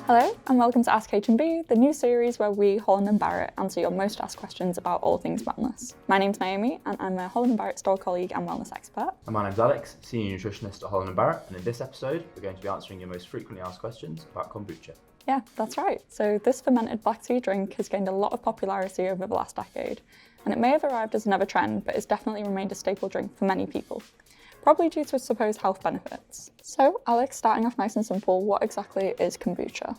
Hello and welcome to Ask H&B, the new series where we, Holland & Barrett, answer your most asked questions about all things wellness. My name's Naomi and I'm a Holland & Barrett store colleague and wellness expert. And my name's Alex, Senior Nutritionist at Holland & Barrett, and in this episode we're going to be answering your most frequently asked questions about kombucha. Yeah, that's right. So this fermented black tea drink has gained a lot of popularity over the last decade, and it may have arrived as another trend, but it's definitely remained a staple drink for many people. Probably due to its supposed health benefits. So, Alex, starting off nice and simple, what exactly is kombucha?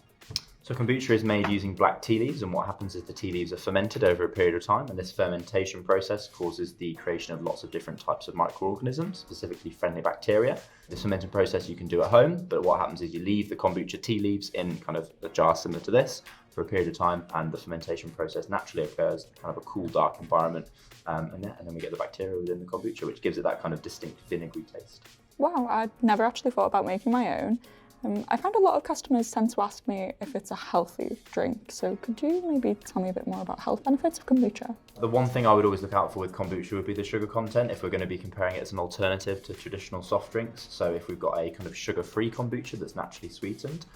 So kombucha is made using black tea leaves, and what happens is the tea leaves are fermented over a period of time, and this fermentation process causes the creation of lots of different types of microorganisms, specifically friendly bacteria. This fermenting process you can do at home, but what happens is you leave the kombucha tea leaves in kind of a jar similar to this for a period of time, and the fermentation process naturally occurs in kind of a cool, dark environment, and then we get the bacteria within the kombucha, which gives it that kind of distinct vinegary taste. Wow, I'd never actually thought about making my own. I found a lot of customers tend to ask me if it's a healthy drink, so could you maybe tell me a bit more about health benefits of kombucha? The one thing I would always look out for with kombucha would be the sugar content if we're going to be comparing it as an alternative to traditional soft drinks. So if we've got a kind of sugar-free kombucha that's naturally sweetened,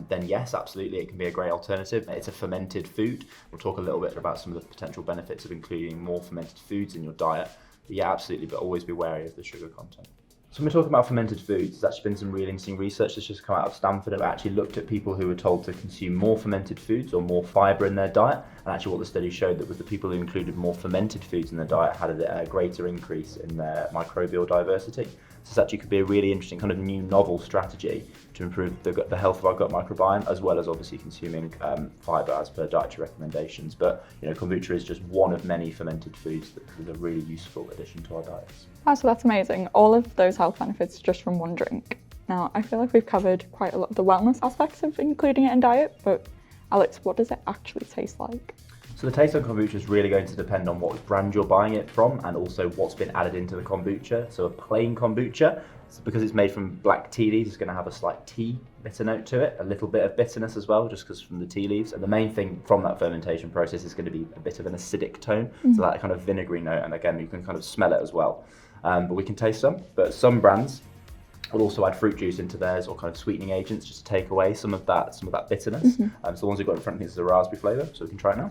then yes, absolutely, it can be a great alternative. It's a fermented food. We'll talk a little bit about some of the potential benefits of including more fermented foods in your diet. But yeah, absolutely, but always be wary of the sugar content. So when we're talking about fermented foods, there's actually been some really interesting research that's just come out of Stanford. Have actually looked at people who were told to consume more fermented foods or more fibre in their diet. And actually what the study showed that was the people who included more fermented foods in their diet had a greater increase in their microbial diversity. So this actually could be a really interesting kind of new novel strategy to improve the health of our gut microbiome, as well as obviously consuming fibre as per dietary recommendations. But kombucha is just one of many fermented foods that is a really useful addition to our diets. Wow, so that's amazing. All of those health benefits just from one drink. Now, I feel like we've covered quite a lot of the wellness aspects of including it in diet, but Alex, what does it actually taste like? So the taste of kombucha is really going to depend on what brand you're buying it from and also what's been added into the kombucha. So a plain kombucha, because it's made from black tea leaves, it's going to have a slight tea bitter note to it, a little bit of bitterness as well, just because from the tea leaves. And the main thing from that fermentation process is going to be a bit of an acidic tone, so that kind of vinegary note, and again, you can kind of smell it as well. But we can taste some, but some brands will also add fruit juice into theirs or kind of sweetening agents just to take away some of that bitterness. So the ones we've got in front of me is the raspberry flavour, so we can try it now.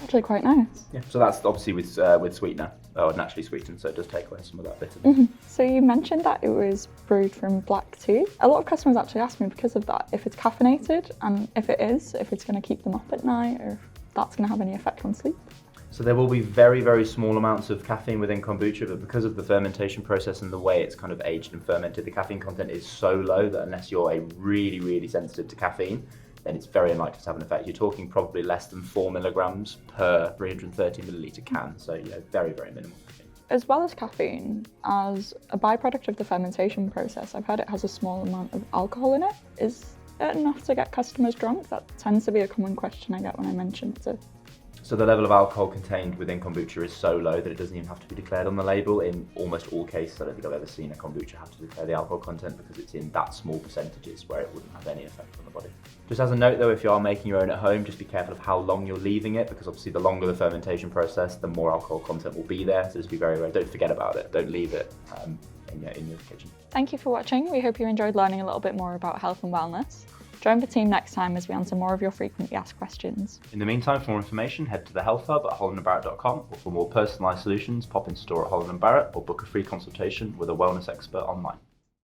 Actually quite nice. Yeah, so that's obviously with sweetener, or naturally sweetened, so it does take away some of that bitterness. So you mentioned that it was brewed from black tea. A lot of customers actually ask me because of that if it's caffeinated, and if it is, if it's going to keep them up at night, or if that's going to have any effect on sleep. So there will be very, very small amounts of caffeine within kombucha, but because of the fermentation process and the way it's kind of aged and fermented, the caffeine content is so low that unless you're really, really sensitive to caffeine, then it's very unlikely to have an effect. You're talking probably less than 4 milligrams per 330 milliliter can, so very, very minimal. As well as caffeine, as a byproduct of the fermentation process, I've heard it has a small amount of alcohol in it. Is it enough to get customers drunk? That tends to be a common question I get when I mention it. So the level of alcohol contained within kombucha is so low that it doesn't even have to be declared on the label. In almost all cases, I don't think I've ever seen a kombucha have to declare the alcohol content because it's in that small percentages where it wouldn't have any effect on the body. Just as a note though, if you are making your own at home, just be careful of how long you're leaving it, because obviously the longer the fermentation process, the more alcohol content will be there. So just be very, don't forget about it. Don't leave it in your kitchen. Thank you for watching. We hope you enjoyed learning a little bit more about health and wellness. Join the team next time as we answer more of your frequently asked questions. In the meantime, for more information, head to the Health Hub at hollandandbarrett.com, or for more personalised solutions, pop in store at Holland & Barrett or book a free consultation with a wellness expert online.